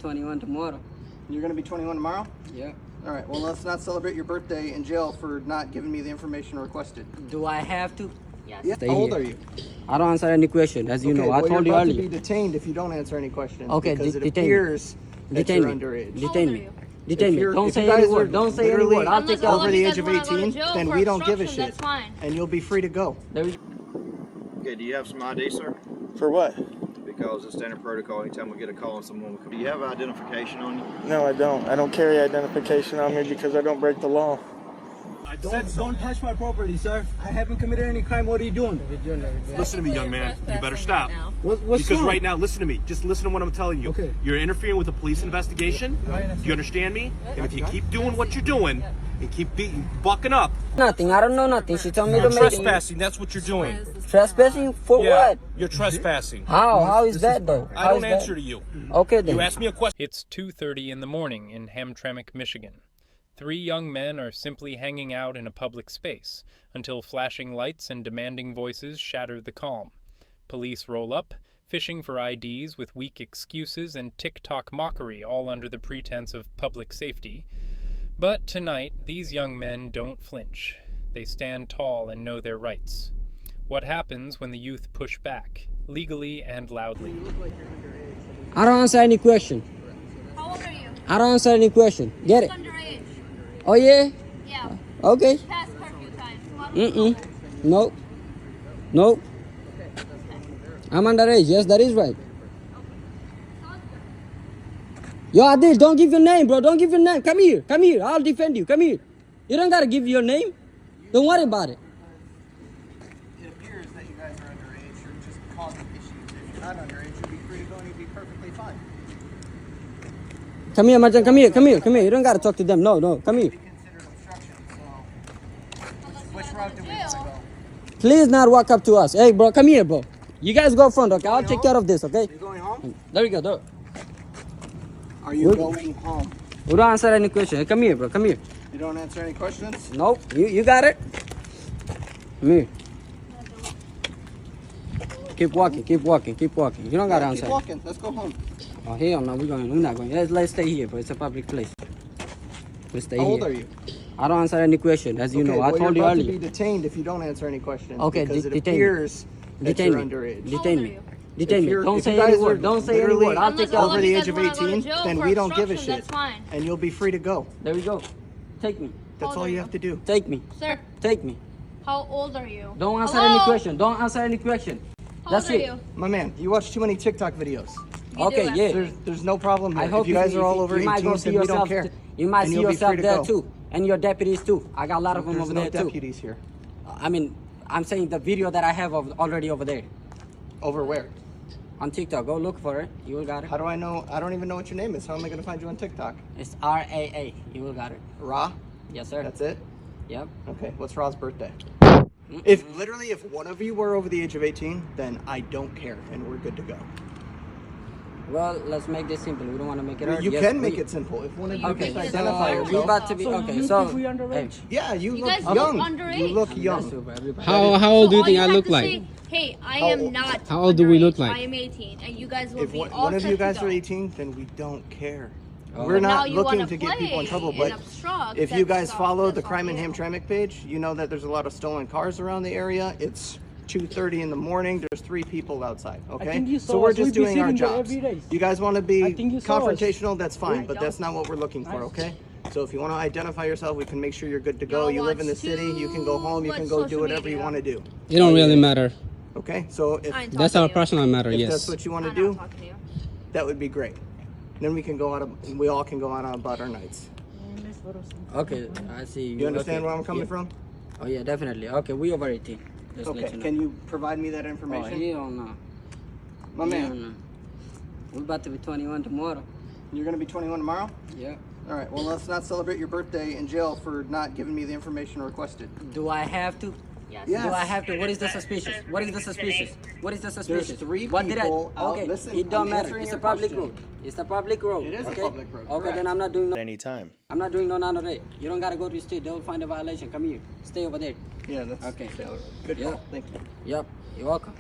21 tomorrow. You're going to be 21 tomorrow? Yeah. All right, well, let's not celebrate your birthday in jail for not giving me the information requested. Do I have to? Yes. Yeah. Stay How old here. are you? I don't answer any question, as you know. I well, told you you're about earlier. to be detained if you don't answer any questions. Okay, because it detain me. appears that Detain you're me. underage. Detain me. Detain If me. you're- Don't if say you guys any word. are Don't say any literally word. I'll take all out. over the you age guys of wanna go to 18, jail then for we don't give a obstruction, shit. that's fine. And you'll be free to go. There we Okay, do you have some ID, sir? For what? Because it's standard protocol, anytime we get a call on someone, do you have identification on you? No, I don't. I don't carry identification on me because I don't break the law. Don't touch my property, sir. I haven't committed any crime. What are you doing? Listen to me, young man. You better stop. What's Because wrong? right now, listen to me. Just listen to what I'm telling you. Okay. You're interfering with a police investigation. Do you understand me? And if you keep doing what you're doing and keep bucking up, Nothing. I don't know nothing. She told me you're to make trespassing. That's what you're doing. Trespassing for Yeah, what? you're trespassing. How? How is that though? I How don't is that? answer to you. Okay then. You ask me a question. It's 2:30 in the morning in Hamtramck, Michigan. 3 young men are simply hanging out in a public space until flashing lights and demanding voices shatter the calm. Police roll up, fishing for IDs with weak excuses and TikTok mockery, all under the pretense of public safety. But tonight, these young men don't flinch. They stand tall and know their rights. What happens when the youth push back, legally and loudly? I don't answer any question. How old are you? I don't answer any question. Get it? Underage. Oh yeah? Yeah. Okay. Past curfew time. So why don't you go there? Nope. Nope. I'm underage. Yes, that is right. Yo, Adil, don't give your name, bro. Don't give your name. Come here. Come here. I'll defend you. Come here. You don't gotta give your name. Don't worry about it. It appears that you guys are underage. You're just causing issues. If you're not underage, you'll be free to go and you'll be perfectly fine. Come here, Martin. Come here. Come here. Come here. You don't gotta talk to them. No, no. Come here. Be considered obstruction. So, which route do we want to go? Please not walk up to us. Hey, bro. Come here, bro. You guys go front, okay? I'll take care of this, okay? You going home? There you go. There. Are you going home? We don't answer any question. Hey, come here, bro. Come here. You don't answer any questions? Nope. You got it. Come here. Keep walking. Keep walking. Keep walking. You don't gotta answer. Keep walking. Let's go home. Oh hell no, we're not going. Let's stay here, bro. It's a public place. We stay How here. old are you? I don't answer any question, as you know. I well, told you you're about earlier. to be detained if you don't answer any questions. Okay, because it detain me. appears that Detain you're me. underage. Detain How me. old are Detain If me. you're- Don't if say you any guys word. are Don't say any literally word. I'll Unless take all out. over of the you age guys of wanna go to 18, jail then for we don't give a obstruction, shit. That's fine. And you'll be free to go. There we go. Take me. That's old all are you you? have to do. Take me. Sir, Take me. how old are you? Don't answer Hello? any question. Don't answer any question. How That's old are it. you? My man, you watch too many TikTok videos. You Okay, do, yeah. actually. There's no problem here. I hope if you guys are all over you might 18, go see then we don't yourself. care. You might And see you'll be yourself free to there go. too, and your deputies too. I got a lot of them There's over no there too. deputies here. I mean, I'm saying the video that I have already over there Over where? on TikTok. Go look for it. You will got it. How do I know? I don't even know what your name is. How am I going to find you on TikTok? It's RAA. You will got it. Ra? Yes, sir. That's it? Yep. Okay, what's Ra's birthday? If one of you were over the age of 18, then I don't care and we're good to go. Well, let's make this simple. We don't want to make it hard. You Yes, can make we- it simple. If one of you Okay, can Make it identify hard. we yourself. about to be okay. So, hey, Yeah, you You look guys look young. underage. You look that's young. super, everybody. How old do you So think all I have look to like? say, hey, I How am old- not. How old do we look underage. like? I am 18, and you guys will If be all one of set you to guys go. are 18, then we don't care. Oh. We're Now not you looking wanna to get people in play trouble, and but obstruct, if you that's guys all- follow the that's all Crime in you. Hamtramck page, you know that there's a lot of stolen cars around the area. It's 2:30 in the morning. There's 3 people outside. Okay, think you so saw we're us. just We be doing our sitting there jobs. every day. You guys want to I be think you saw us. confrontational? That's fine, I but that's not what we're looking for. Okay. So if you want to identify yourself, we can make sure you're good to go. Y'all You live in the watch city. You can go home. You too can go much do whatever you social want to do. It don't really matter. Okay. So if I ain't That's talking our to you. personal matter, if yes. that's what you want to I'm do, not talking to you. that would be great. Then we can go out. We all can go out about our nights. Okay, I see. You understand okay. where I'm coming Yeah. from? Oh yeah, definitely. Okay, we over 18. Just let Okay. you know. Can you provide me that Oh, information? hell no. My man, Hell no. We're about to be 21 tomorrow. you're going to be 21 tomorrow? Yeah. All right. Well, let's not celebrate your birthday in jail for not giving me the information requested. Do I have to? Yes. Yes. Do I have to? What is the suspicious? What is the suspicious? What is the suspicious? There's 3 What did I? people out. Okay, Listen, it don't I'm matter. answering It's a your public question. road. It's a public road. It is a okay? public road, Okay, correct. then I'm not doing no. Anytime. I'm not doing no none of that. You don't gotta go to the street. They'll find a violation. Come here. Stay over there. Yeah, that's Okay. Good Yeah. call. Thank you. Yep. You're welcome.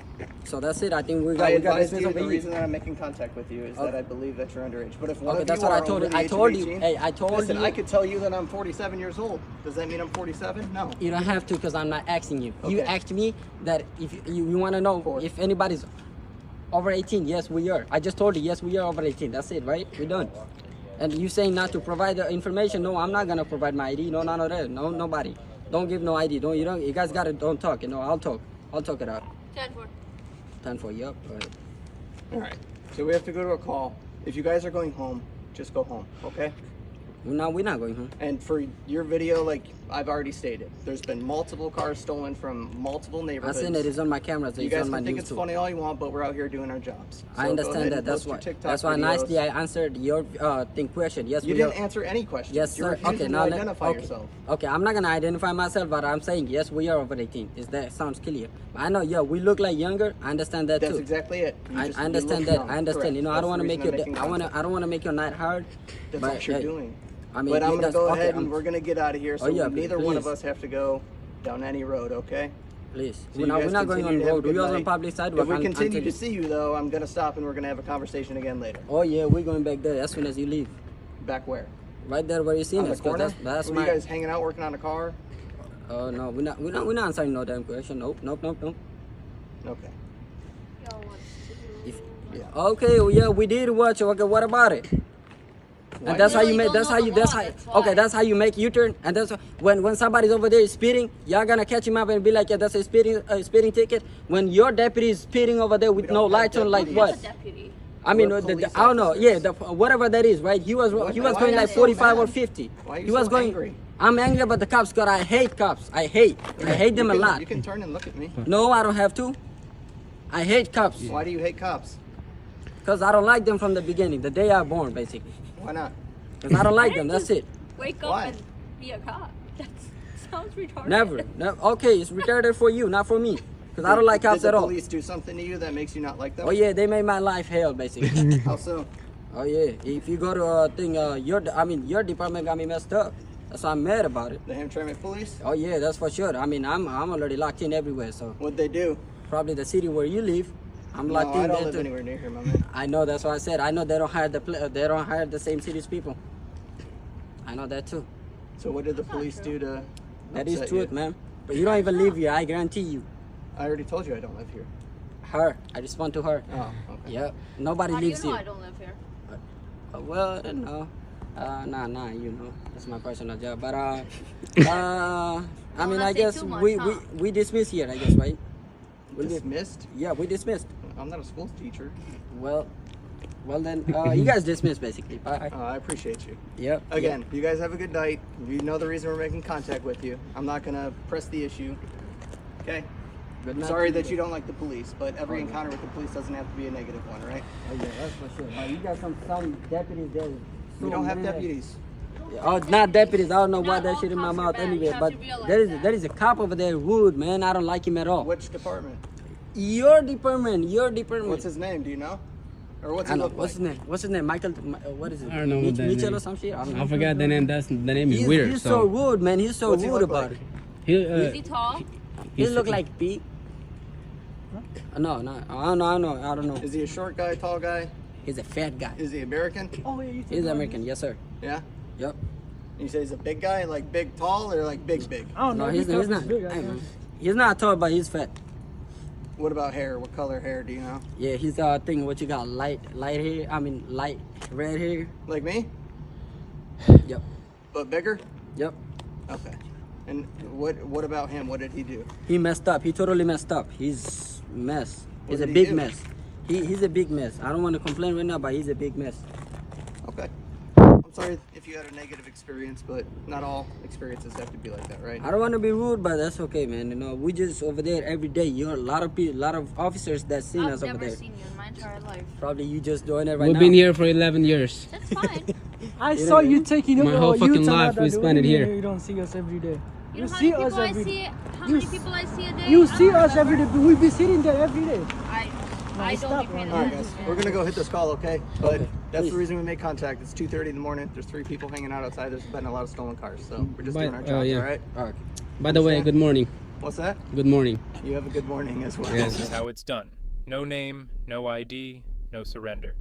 So that's it. I think we I got advise this you, over the here. reason that I'm making contact with you is that I believe that you're underage. But if one Okay, of that's you what I are told over you. the I age told of you. 18, Hey, I told listen, you. I could tell you that I'm 47 years old. Does that mean I'm 47? No. You don't have to because I'm not asking you. You Okay. asked me that if you want to know if anybody's over 18. Yes, we are. I just told you, yes, we are over 18. That's it, right? We're done. And you saying not to provide the information? No, I'm not gonna provide my ID. No, none of that. No, nobody. Don't give no ID. You guys gotta don't talk. You know, I'll talk. I'll talk it out. 10-4. 10-4. Yep. All right. All right. So we have to go to a call. If you guys are going home, just go home, okay? No, we're not going home. And for your video, like I've already stated, there's been multiple cars stolen from multiple I neighborhoods. seen it. It's on my camera. So You it's guys on my can think news it's too. funny all you want, but we're out here doing our jobs. So I go understand ahead that. and That's post your why. TikTok That's why videos. nicely I answered your question. Yes, You we didn't are. answer any questions. Yes, You're sir. refusing Okay, to now identify okay. yourself. Okay, I'm not gonna identify myself, but I'm saying yes, we are over 18. Is that sounds clear? But I know, yeah, we look like younger. I understand that That's too. exactly it. You I you understand look that. young. I understand. Correct. You know, I That's don't want to the make reason your. I'm making I contact. don't want to make your night hard. That's but, what you're hey, doing. I mean, But I'm it gonna does- go okay, ahead and we're gonna get out of here. So yeah, neither one of please. us have to go down any road, okay? Please. So we're you not guys going continue on to have a road. good We're on night. public sidewalk. If we continue until to see you though, I'm gonna stop and we're gonna have a conversation again later. Oh yeah, we're going back there as soon as you leave. Back where? Right there where you seen On the us. 'cause corner? That's Were my. you guys hanging out working on a car? Oh no, we're not answering no damn question. Nope. Okay. Yo, what's If, okay, well, yeah, we did watch. Okay, what about it? And that's how you make. That's how you. That's how. Okay, that's how you make U-turn. And that's when somebody's over there speeding, y'all gonna catch him up and be like, yeah, that's a speeding ticket. When your deputy is speeding over there with We no don't have lights on, like deputies. what? deputy? I mean, We're I don't police know. Yeah, officers. whatever that is, right? He was Why going are like you so 45 or mad? 50. Why are you He was so going. angry? I'm angry about the cops because I hate cops. I hate them a lot. You can turn and look at me. No, I don't have to. I hate cops Why do you hate cops? because I don't like them from the beginning, the day I was born, basically. Why not? Because I don't like Why them. didn't That's you it. Wake up Why? and be a cop. That sounds retarded. Never. Okay, it's retarded for you, not for me. Because I don't like cops Did at the all. police do something to you that makes you not like them? Oh yeah, they made my life hell, basically. How so? Oh yeah, if you go to your department got me messed up. That's why I'm mad about it. The Hamtramck police? Oh yeah, that's for sure. I mean, I'm already locked in everywhere, so What'd they do? probably the city where you live, I'm No, locked I in don't there live too. anywhere near here, my man. I know, that's why I said I know they don't hire the same city's people. I know that too. So what did the police do to That is upset truth, you? man. But you don't even live here. I guarantee you. I already told you I don't live here. Her. I respond to her. Oh, okay. Yep. Nobody How do you lives know here. I don't live here? Well, I don't know. Nah, you know. That's my personal job. But I mean, not I say guess too much, we huh? dismiss here, I guess, right? Dismissed? Yeah, we dismissed. I'm not a school teacher. Well then, you guys dismissed basically. Bye. I appreciate you. Yep. Again, you guys have a good night. You know the reason we're making contact with you. I'm not gonna press the issue. Okay? Good night Sorry to you. that you don't like the police, but every encounter with the police doesn't have to be a negative one, right? Oh yeah, that's for sure. You got some deputies there. We so don't have mad. deputies. Oh, not deputies. I don't know why Not that all shit in my cops are mouth bad. You anyway. have But to realize there is a cop over there rude, man. I don't like him at all. Which department? Your department. What's his name? Do you know? Or what's I he know. look What's his like? name? What's his name? Michael. What is it? I don't know what that Mitchell name or is. some shit. I don't know. I forgot the name. The name is He's, weird. he's so rude, man. He's so What's he rude look about like? He, Is he tall? it. He look like Pete. No, I don't know. Is he a short guy, tall guy? He's a fat guy. Is he American? He's American, yes sir. Yeah? Yep. You say he's a big guy, like big tall, or like big? No, he's not. Hey, man. He's not tall, but he's fat. What about hair? What color hair do you know? Yeah, he's thing. What you got? Light hair. I mean, light red hair. Like me? Yep. But bigger? Yep. Okay. And what about him? What did he do? He messed up. He totally messed up. He's mess. He's What a did he big do? mess. He's a big mess. I don't want to complain right now, but he's a big mess. Okay. I'm sorry if you had a negative experience, but not all experiences have to be like that, right? I don't want to be rude, but that's okay, man. You know, we just over there every day. You're a lot of people, a lot of officers that seen I've us over never there. seen you in my entire life. Probably you just doing it right We've now. been here for 11 years. That's fine. I saw you taking My whole fucking life we spent it here. You don't see us every day. You know how see many us people I every see? day. How You many s- people I see a day? You I see don't us know. every day. We be sitting there every day. I don't be paying All right, attention. guys. We're gonna go hit this call, okay? But Okay, that's please. the reason we made contact. It's 2:30 in the morning. There's 3 people hanging out outside. There's been a lot of stolen cars, so we're just But- doing our jobs, yeah. all right? All right. By the way, good morning. What's that? Good morning. You have a good morning as well. This is how it's done. No name, no ID, no surrender.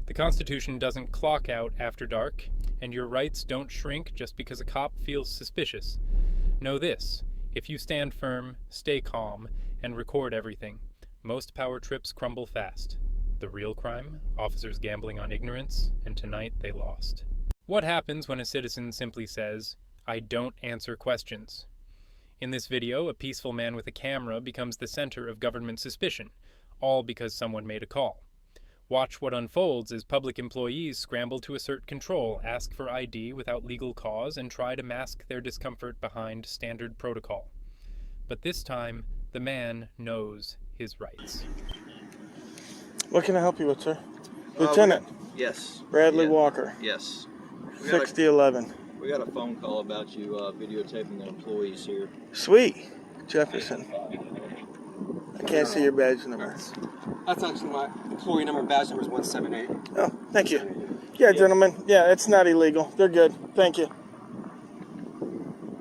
The Constitution doesn't clock out after dark, and your rights don't shrink just because a cop feels suspicious. Know this: if you stand firm, stay calm, and record everything, most power trips crumble fast. The real crime? Officers gambling on ignorance, and tonight they lost. What happens when a citizen simply says, "I don't answer questions"? In this video, a peaceful man with a camera becomes the center of government suspicion, all because someone made a call. Watch what unfolds as public employees scramble to assert control, ask for ID without legal cause, and try to mask their discomfort behind standard protocol. But this time, the man knows his rights. What can I help you with, sir? Lieutenant Yes. Bradley Yeah. Walker, Yes. 6011. We got a phone call about you videotaping the employees here. Sweet. Jefferson. I can't see your badge number. That's actually my employee number. Badge number is 178. Oh, thank you. Yeah, gentlemen. Yeah, it's not illegal. They're good. Thank you.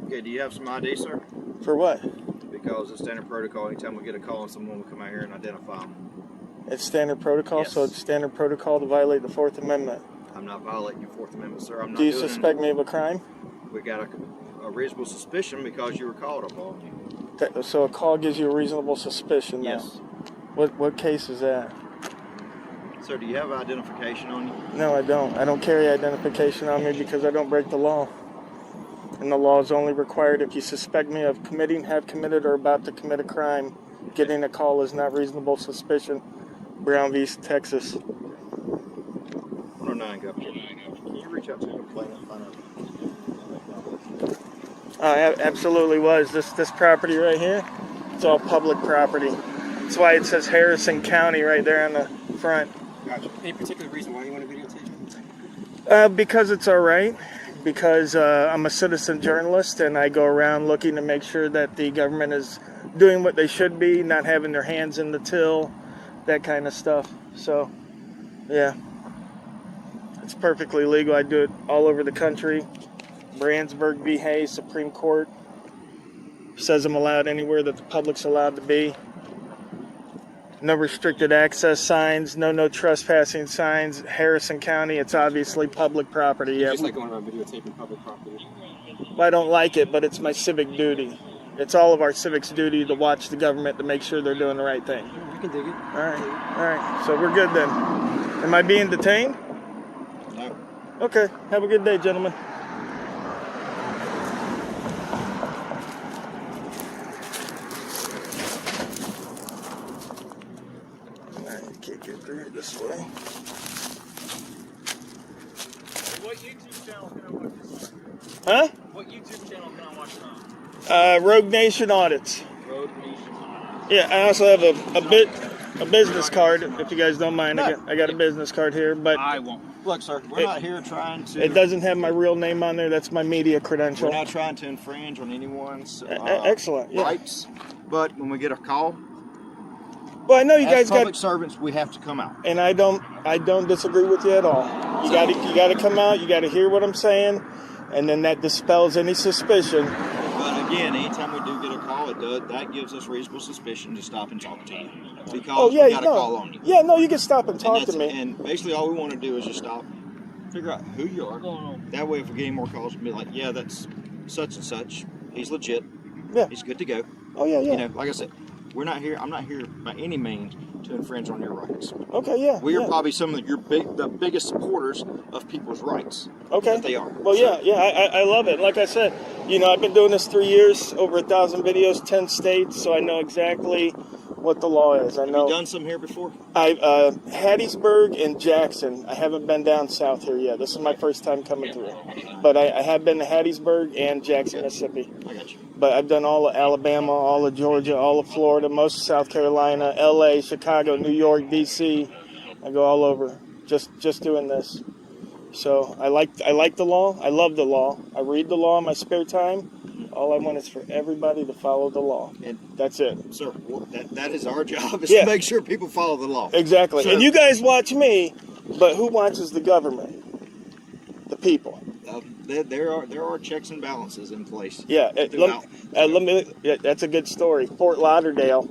Okay, do you have some ID, sir? For what? Because it's standard protocol. Anytime we get a call on someone, we come out here and identify them. It's standard protocol, Yes. so it's standard protocol to violate the Fourth Amendment. I'm not violating your Fourth Amendment, sir. I'm not Do you doing suspect me of a crime? We got a reasonable suspicion because you were called upon. So a call gives you a reasonable suspicion, though? Yes. What case is that? Sir, do you have identification on you? No, I don't. I don't carry identification on me because I don't break the law. And the law is only required if you suspect me of committing, have committed, or about to commit a crime. Getting a call is not reasonable suspicion. Brown v. Texas. 109, Governor. Can you reach out to the complainant and find out? Absolutely was. This property right here, it's all public property. That's why it says Harrison County right there on the front. Gotcha. Any particular reason why you want to videotape? Because it's all right. Because I'm a citizen journalist and I go around looking to make sure that the government is doing what they should be, not having their hands in the till, that kind of stuff. So, yeah. It's perfectly legal. I do it all over the country. Brandsburg v. Hayes, Supreme Court says I'm allowed anywhere that the public's allowed to be. No restricted access signs, no trespassing signs. Harrison County, it's obviously public property. Yeah. Just like going around videotaping public property. I don't like it, but it's my civic duty. It's all of our civic's duty to watch the government to make sure they're doing the right thing. You can dig it. All right. So we're good then. Am I being detained? No. Okay. Have a good day, gentlemen. Can't get through this way. What YouTube channel can I watch this on? Huh? What YouTube channel can I watch this on? Rogue Nation Audits. Road Nation. Yeah, I also have a business card, if you guys don't mind. I got a business card here, but I won't. Look, sir, we're not here trying to... it doesn't have my real name on there. That's my media credential. We're not trying to infringe on anyone's excellent. Yeah. rights, but when we get a call, Well, I know you as guys public got, servants, we have to come out. and I don't disagree with you at all. You got to come out. You got to hear what I'm saying, and then that dispels any suspicion. But again, anytime we do get a call, that gives us reasonable suspicion to stop and talk to you because we got a call on you. Yeah, no, you can stop and talk to me. And basically, all we want to do is just stop, figure out who you are. That way, if we get any more calls, we'll be like, yeah, that's such and such. He's legit. Yeah. He's good to go. Oh yeah. You know, like I said, we're not here. I'm not here by any means to infringe on your rights. Okay, yeah. We are probably some of the biggest supporters of people's rights. Okay. That they are. Well, yeah, I love it. Like I said, I've been doing this 3 years, over 1,000 videos, 10 states, so I know exactly what the law is. I know. Have you done some here before? Hattiesburg and Jackson. I haven't been down south here yet. This is my first time coming through. But I have been to Hattiesburg and Jackson, Mississippi. I got you. But I've done all of Alabama, all of Georgia, all of Florida, most of South Carolina, LA, Chicago, New York, DC. I go all over just doing this. So I like the law. I love the law. I read the law in my spare time. All I want is for everybody to follow the law. And that's it. Sir, that is our job, is to make sure people follow the law. Exactly. So, and you guys watch me, but who watches the government? The people. There are checks and balances in place. Yeah, that's a good story. Fort Lauderdale,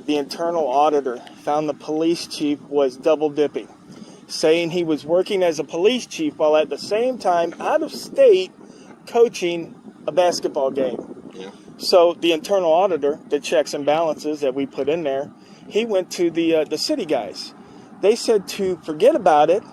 the internal auditor found the police chief was double dipping, saying he was working as a police chief while at the same time out of state coaching a basketball game. Yeah. So the internal auditor, the checks and balances that we put in there, he went to the city guys. They said to forget about it.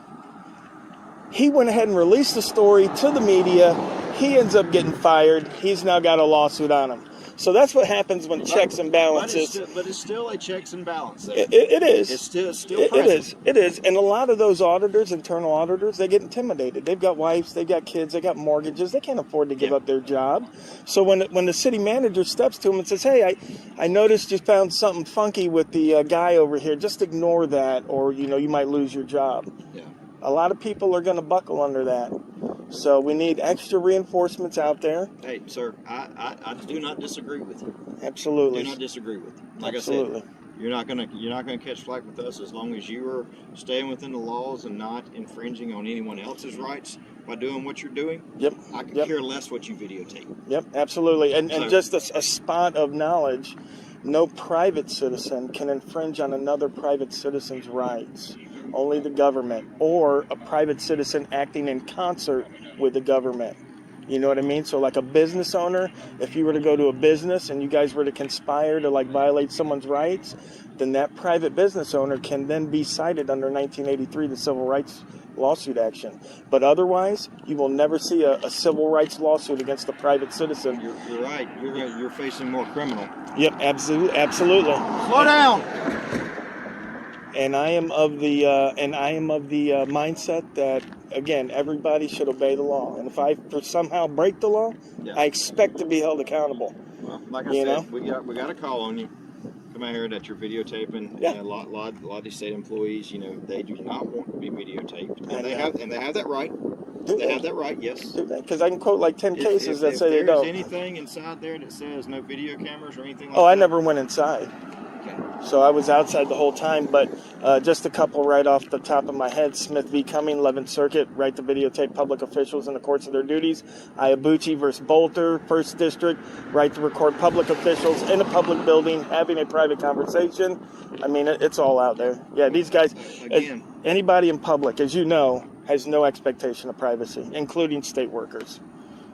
He went ahead and released the story to the media. He ends up getting fired. He's now got a lawsuit on him. So that's what happens when checks and balances. But it's still a checks and balances. It is. It's still present. It is. And a lot of those auditors, internal auditors, they get intimidated. They've got wives, they've got kids, they got mortgages. They can't afford to give up their job. So when the city manager steps to them and says, hey, I noticed you found something funky with the guy over here. Just ignore that, or you might lose your job. Yeah. A lot of people are going to buckle under that. So we need extra reinforcements out there. Hey, sir, I do not disagree with you. Absolutely. Do not disagree with you. Like Absolutely. I said, you're not gonna catch flack with us as long as you are staying within the laws and not infringing on anyone else's rights by doing what you're doing. Yep. I could care less what you videotape. Yep, absolutely. And just a spot of knowledge, no private citizen can infringe on another private citizen's rights. Only the government, or a private citizen acting in concert with the government. You know what I mean? So like a business owner, if you were to go to a business and you guys were to conspire to violate someone's rights, then that private business owner can then be cited under 1983, the civil rights lawsuit action. But otherwise, you will never see a civil rights lawsuit against a private citizzen. You're right. You're facing more criminal. Yep, absolutely. Slow down. And I am of the mindset that, again, everybody should obey the law. And if I somehow break the law, I expect to be held accountable. Well, like I said, we got a call on you. Come out here that you're videotaping. Yeah. And a lot of these state employees, they do not want to be videotaped, and they have that right. They have that right, yes. Because I can quote like 10 cases that say they don't. don't. If there's anything inside there that says no video cameras or anything like that. Oh, I never went inside. So I was outside the whole time, but just a couple right off the top of my head. Smith v. Cumming, 11th Circuit, right to videotape public officials in the course of their duties. Iabuchi versus Bolter, 1st District, right to record public officials in a public building having a private conversation. I mean, it's all out there. Yeah, these guys, again, anybody in public, as you know, has no expectation of privacy, including state workers.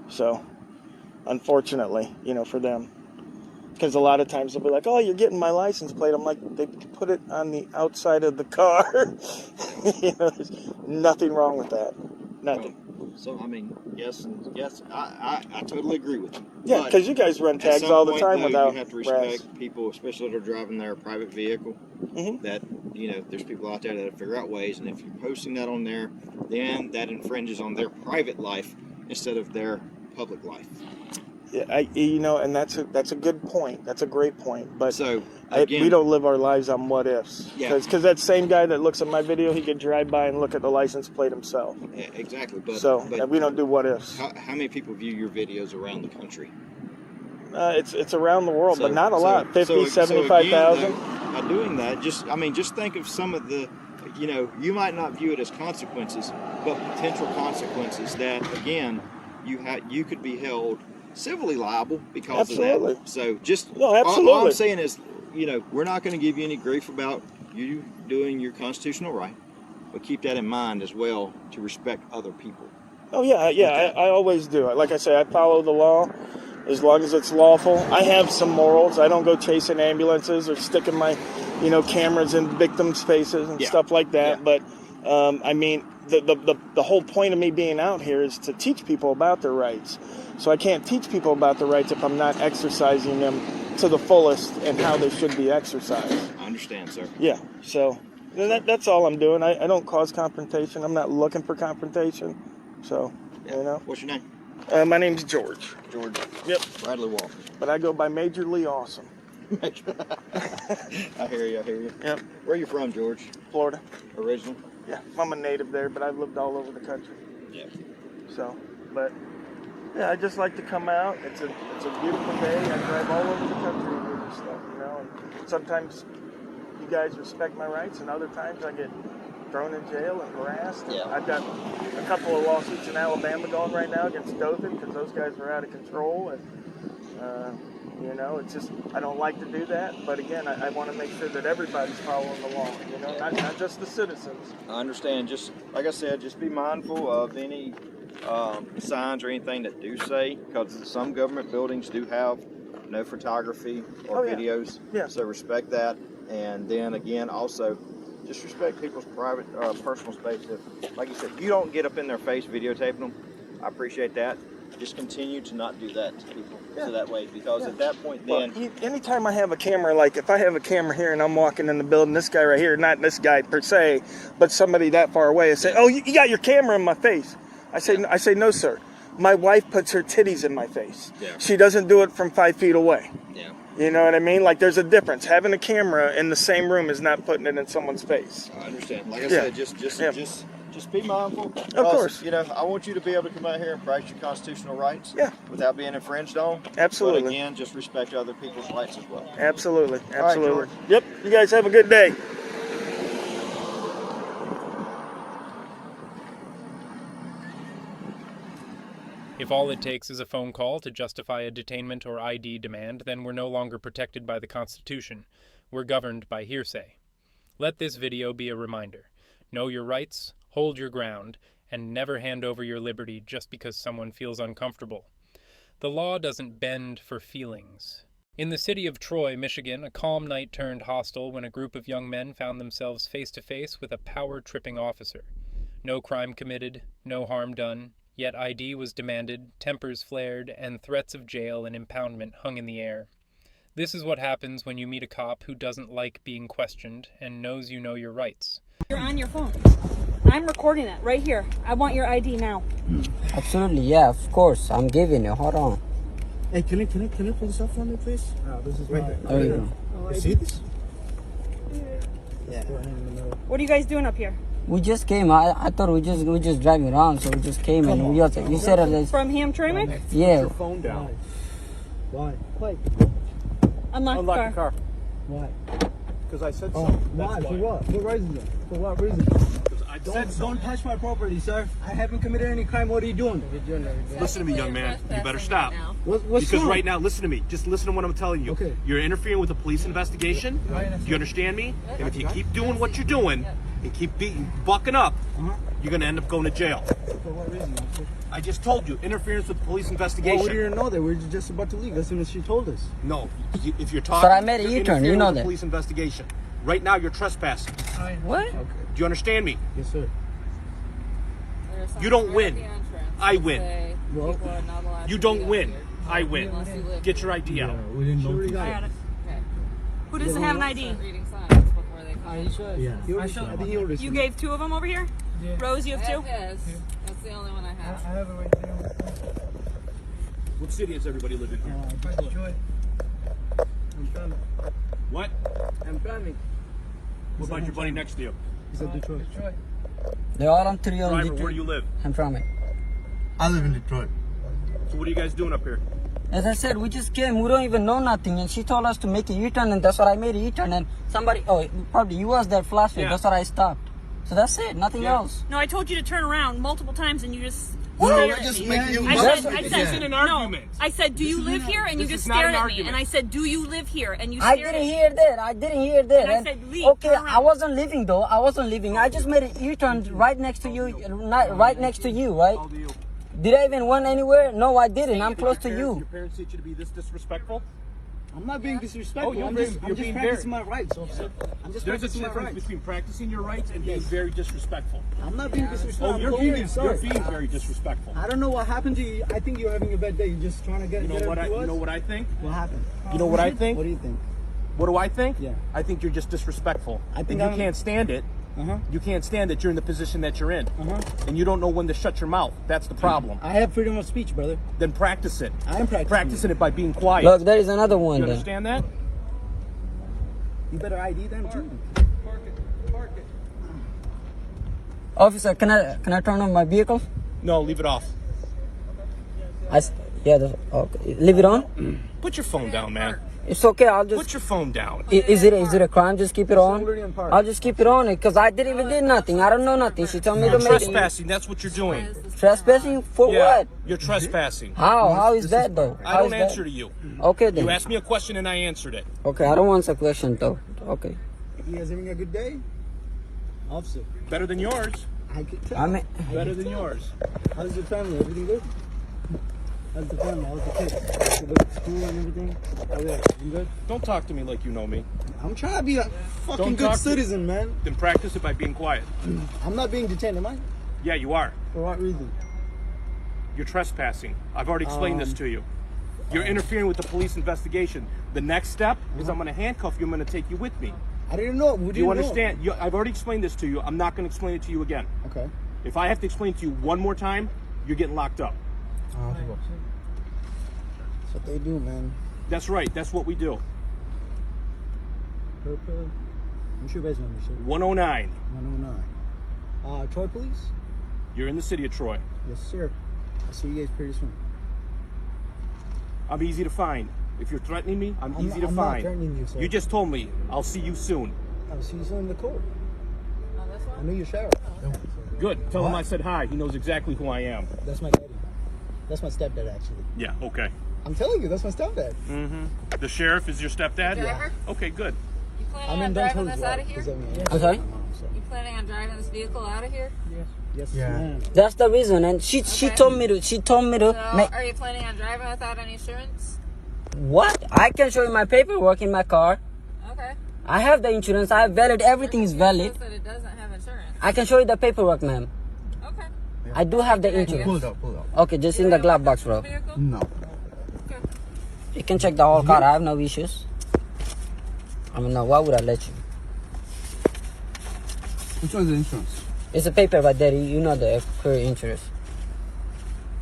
So, unfortunately, for them. Because a lot of times they'll be like, oh, you're getting my license plate. I'm like, they put it on the outside of the car. There's nothing wrong with that. Nothing. So, yes, I totally agree with you. Yeah, because you guys run tags all the time without you have to respect people, especially that are driving their private vehicle, that, there's people out there that figure out ways, and if you're posting that on there, then that infringes on their private life instead of their public life. Yeah, and that's a good point. That's a great point. But so we don't live our lives on what ifs. Yeah. Because that same guy that looks at my video, he could drive by and look at the license plate himself. Yeah, exactly. But we don't do what ifs. How many people view your videos around the country? It's around the world, but not a lot. 50, 75,000. By doing that, just think of some of the, you might not view it as consequences, but potential consequences that, again, you could be held civilly liable because of that. So all I'm saying is, we're not going to give you any grief about you doing your constitutional right, but keep that in mind as well to respect other people. Oh yeah, I always do. Like I say, I follow the law as long as it's lawful. I have some morals. I don't go chasing ambulances or sticking my, cameras in victims' faces and stuff like that. Yeah. But the whole point of me being out here is to teach people about their rights. So I can't teach people about their rights if I'm not exercising them to the fullest and how they should be exercised. I understand, sir. Yeah, so that's all I'm doing. I don't cause confrontation. I'm not looking for confrontation. So, What's your name? My name's George. George. Yep. Bradley Walker. But I go by Majorly Awesome. I hear you. Yep. Where are you from, George? Florida. Original? Yeah, I'm a native there, but I've lived all over the country. Yeah. So, but yeah, I just like to come out. It's a beautiful day. I drive all over the country and do this stuff, And sometimes you guys respect my rights, and other times I get thrown in jail and harassed. Yeah. I've got a couple of lawsuits in Alabama going right now against Dothan because those guys are out of control. And, you know, it's just, I don't like to do that. But again, I want to make sure that everybody's following the law, you know, not just the citizens. I understand. Just like I said, just be mindful of any signs or anything that do say, because some government buildings do have no photography or videos. Yeah. So respect that. And then again, also, just respect people's private, personal space. If, like you said, you don't get up in their face videotaping them. I appreciate that. Just continue to not do that to people. So that way, because at that point, then. Well, anytime I have a camera, like if I have a camera here and I'm walking in the building, this guy right here, not this guy per se, but somebody that far away, I say, "Oh, you got your camera in my face." I say, "No, sir. My wife puts her titties in my face. Yeah. She doesn't do it from 5 feet away." Yeah. You know what I mean? Like, there's a difference. Having a camera in the same room is not putting it in someone's face. I understand. Like I said, just be mindful. Of course. You know, I want you to be able to come out here and practice your constitutional rights. Yeah. Without being infringed on. Absolutely. But again, just respect other people's rights as well. Absolutely. All right, Absolutely. George. Yep. You guys have a good day. If all it takes is a phone call to justify a detainment or ID demand, then we're no longer protected by the Constitution. We're governed by hearsay. Let this video be a reminder. Know your rights, hold your ground, and never hand over your liberty just because someone feels uncomfortable. The law doesn't bend for feelings. In the city of Troy, Michigan, a calm night turned hostile when a group of young men found themselves face-to-face with a power-tripping officer. No crime committed, no harm done, yet ID was demanded, tempers flared, and threats of jail and impoundment hung in the air. This is what happens when you meet a cop who doesn't like being questioned and knows you know your rights. You're on your phone. I'm recording it right here. I want your ID now. Absolutely, yeah, of course. I'm giving you. Hold on. Hey, can you pull this up for me, please? This is right there. There you go. You see this? Yeah. What are you guys doing up here? We just came. I thought we just driving around, so we just came and we also, you said it. From Hamtramck? Yeah. Your phone down. Why? Unlock the car. Why? Because I said so. Why? For what? For reason? For what reason? Don't touch my property, sir. I haven't committed any crime. What are you doing? Listen to me, young man. You better stop. What's because wrong? right now, listen to me. Just listen to what I'm telling you. Okay. You're interfering with a police investigation. Do you understand me? And if you keep doing what you're doing and keep bucking up, you're going to end up going to jail. For what reason? I just told you, interference with the police investigation. Well, we didn't know that. We were just about to leave as soon as she told us. No, if you're talking, But I made a U-turn, you know with that. the police investigation. Right now, you're trespassing. What? Okay. Do you understand me? Yes, sir. You don't win. I win. Well, You don't win. I win. Get your ID out. we didn't know. I got it. Who doesn't have an ID? Yeah. I think he already You gave 2 of them over here? Yeah. Rose, you have 2? That's the only one I have. I have it right there. What city is everybody living here? Detroit. Hamtramck. What? Hamtramck. What about your buddy next to you? He said Detroit. Detroit. They're all on 3 on Driver, Detroit. where do you live? I'm from it. I live in Detroit. So what are you guys doing up here? As I said, we just came. We don't even know nothing, and she told us to make a U-turn, and that's what I made a U-turn. And somebody, probably you was there flashing. Yeah. That's what I stopped. So that's it. Nothing else. No, I told you to turn around multiple times and you just What? stared at Just me. make you I This said, isn't an argument. I said, do you live here? And you This just is not stared an at me. argument. And I said, do you live here? And you I stared didn't at me. hear that. I didn't hear that. And I said, leave, okay, turn around. I wasn't leaving though. I wasn't leaving. I just made a U-turn right next to you, right next to you, right? How old are you? Did I even went anywhere? No, I didn't. I'm close to Your you. parents teach you to be this disrespectful? I'm not being disrespectful. Oh, you're I'm being- just you're being practicing very- my rights, officer. I'm just There's a practicing my difference rights. between practicing your rights and being very disrespectful. I'm not being disrespectful. Oh, I'm you're clearly being sorry. very disrespectful. I don't know what happened to you. I think you're having a bad day. You're just trying to get You know get what up I to us. you know what I think? What happened? You know what I think? What do you think? What do I think? Yeah. I think you're just disrespectful. I think and you I'm- can't stand it. You can't stand that you're in the position that you're in. And you don't know when to shut your mouth. That's the problem. I have freedom of speech, brother. Then practice it. I am practicing. Practicing it by being quiet. Look, there is another one. You Then. understand that? You better ID them too. Officer, can I turn on my vehicle? No, leave it off. Yeah. Okay. Leave it on. Put your phone down, man. It's okay. I'll just. Put your phone down. Is it a crime? Just keep it on. already in park. I'll just keep it on it because I didn't even did nothing. I don't know nothing. She told me to make it. Trespassing, that's what you're doing. Trespassing for Yeah, what? you're trespassing. How? How is that though? I How don't is that? answer to you. Okay then. You asked me a question and I answered it. Okay, I don't want a question though. Okay. You guys having a good day? Officer. Better than yours. I could tell. I mean, Better than yours. How's your family? Everything good? How's the family? How's the kids? You go to school and everything? How they? Everything good? Don't talk to me like you know me. I'm trying to be a fucking Don't good talk to- citizen, man. Then practice it by being quiet. I'm not being detained, am I? Yeah, you are. For what reason? You're trespassing. I've already explained this to you. You're interfering with the police investigation. The next step is I'm going to handcuff you. I'm going to take you with me. I didn't know. Do you understand? I've already explained this to you. I'm not going to explain it to you again. Okay. If I have to explain to you one more time, you're getting locked up. That's what they do, man. That's right. That's what we do. What's your base number, sir? 109. 109. Troy Police? You're in the city of Troy. Yes, sir. I'll see you guys pretty soon. I'm easy to find. If you're threatening me, I'm easy to I'm not find. threatening you, sir. You just told me, I'll see you soon. I'll see you soon in the court. I know your sheriff. Good. Tell him I said hi. He knows exactly who I am. That's my daddy. That's my stepdad, actually. Yeah, okay. I'm telling you, that's my stepdad. Mm-hmm. The sheriff is your stepdad? Driver? Okay, good. You planning on driving this out of here? I'm sorry. You planning on driving this vehicle out of here? Yes, ma'am. That's the reason, and she told me to. So, are you planning on driving without any insurance? What? I can show you my paperwork in my car. Okay. I have the insurance. I have valid. Everything is valid. It says that it doesn't have insurance. I can show you the paperwork, ma'am. Okay. I do have the insurance. Pull it up. Okay, just in the glove box, bro. Vehicle? No. Okay. You can check the whole car. I have no issues. I mean, no, why would I let you? Which one's the insurance? It's a paper right there. You know the current insurance.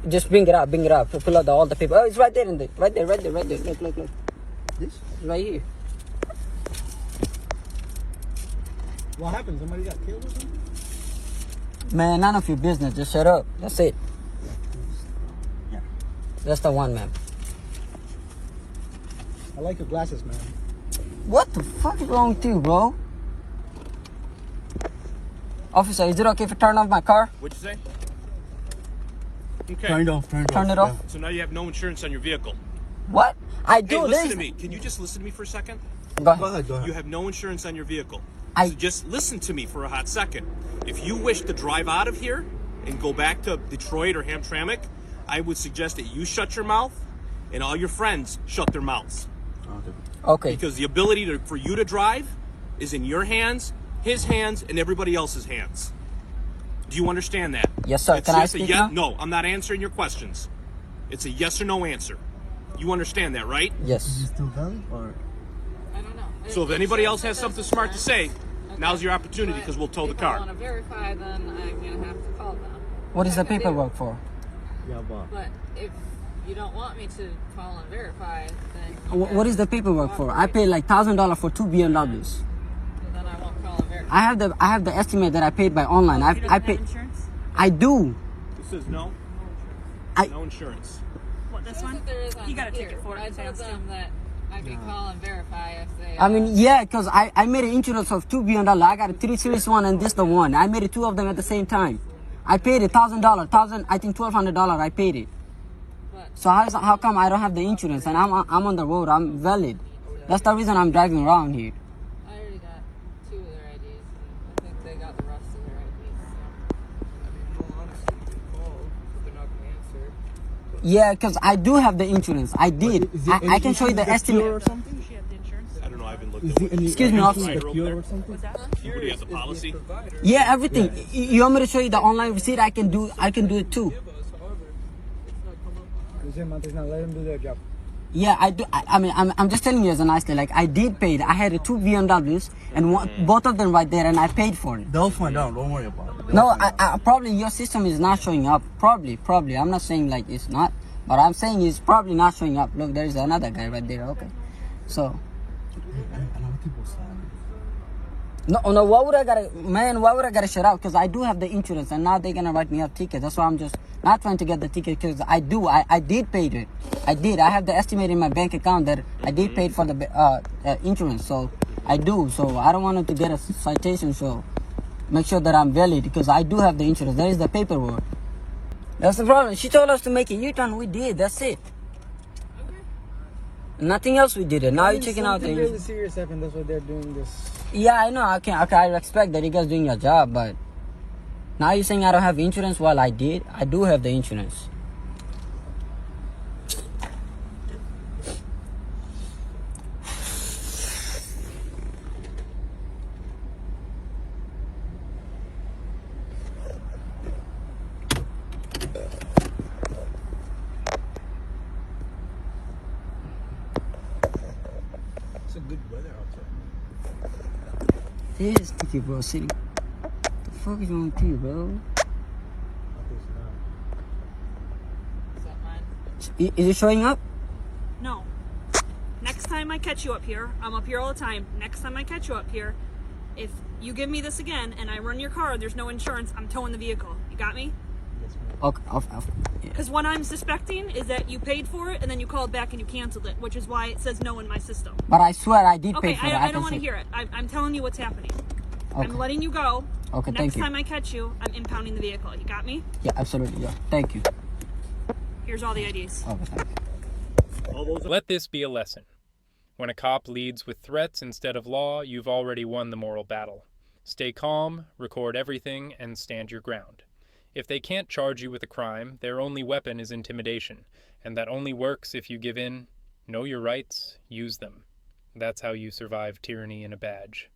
Just bring it up. Pull out all the paper. Oh, it's right there right there. Look. This? It's right here. What happened? Somebody got killed or something? Man, none of your business. Just shut up. That's it. Yeah. That's the one, man. I like your glasses, man. What the fuck is wrong with you, bro? Officer, is it okay if I turn off my car? What'd you say? Okay. Turn it off. Turn it off? So now you have no insurance on your vehicle. What? I Hey, do listen this. to me. Can you just listen to me for a second? Go ahead. You have no insurance on your vehicle. I- So just listen to me for a hot second. If you wish to drive out of here and go back to Detroit or Hamtramck, I would suggest that you shut your mouth and all your friends shut their mouths. Okay. Because the ability for you to drive is in your hands, his hands, and everybody else's hands. Do you understand that? Yes, sir. It's Can I just a speak now? No, I'm not answering your questions. It's a yes or no answer. You understand that, right? Yes. Still valid? Or? I don't know. So if anybody else has something smart to say, now's your opportunity because we'll tow the If I car. want to verify, then I'm going to have to call them. What is the paperwork for? But if you don't want me to call and verify, then What is the paperwork for? I paid like $1,000 for 2 BMWs. then I won't call and verify. I have the estimate that I paid by online. I paid. Insurance? I do. It says no. I- No insurance. What, this Says one? that there is on You got a here. ticket for it. I It told fails them that I could call and verify if they. I mean, yeah, because I made an insurance of 2 BMWs. I got a 3 Series one and this the one. I made it 2 of them at the same time. I paid $1,000. I think $1,200. I paid it. So how come I don't have the insurance and I'm on the road? I'm valid. That's the reason I'm driving around here. I already got 2 of their IDs. And I think they got the rest of their IDs. So. I mean, in all honesty, you can call, but they're not going to answer. Yeah, because I do have the insurance. I did. I can show you the estimate. Or something? She had the insurance. I don't know. I haven't looked at it. Excuse me, officer. Or something? What's that? What do you have, the policy? Yeah, everything. You want me to show you the online receipt? I can do it too. It's not let them do their job. Yeah, I do. I mean, I'm just telling you as a nicely. Like I did pay it. I had 2 BMWs and both of them right there, and I paid for it. They'll find out. Don't worry about it. No, I probably your system is not showing up. Probably. I'm not saying like it's not, but I'm saying it's probably not showing up. Look, there is another guy right there. Okay, so No, why would I gotta shut out? Because I do have the insurance, and now they're gonna write me a ticket. That's why I'm just not trying to get the ticket, because I did pay it. I have the estimate in my bank account that I did pay for the insurance, so I do. So I don't want them to get a citation, so make sure that I'm valid, because I do have the insurance. There is the paperwork. That's the problem. She told us to make a U-turn. We did. That's it. Nothing else we did it. Now you're checking out the... Something really serious happened. That's why they're doing this. Yeah, I know. I respect that you guys doing your job, but now you're saying I don't have insurance. Well, I did. I do have the insurance. It's a good weather outside. This ticket, bro. City. The fuck is wrong with you, bro? Is that mine? Is it showing up? No. Next time I catch you up here, I'm up here all the time. Next time I catch you up here, if you give me this again and I run your car and there's no insurance, I'm towing the vehicle. You got me? Okay. Because what I'm suspecting is that you paid for it and then you called back and you canceled it, which is why it says no in my system. But I swear I did pay Okay, for it. I don't want to hear it. I'm telling you what's happening. Okay. I'm letting you go. Okay, Next thank you. time I catch you, I'm impounding the vehicle. You got me? Yeah, absolutely. Yeah. Thank you. Here's all the IDs. Okay, thank you. Let this be a lesson. When a cop leads with threats instead of law, you've already won the moral battle. Stay calm, record everything, and stand your ground. If they can't charge you with a crime, their only weapon is intimidation, and that only works if you give in. Know your rights, use them. That's how you survive tyranny in a badge.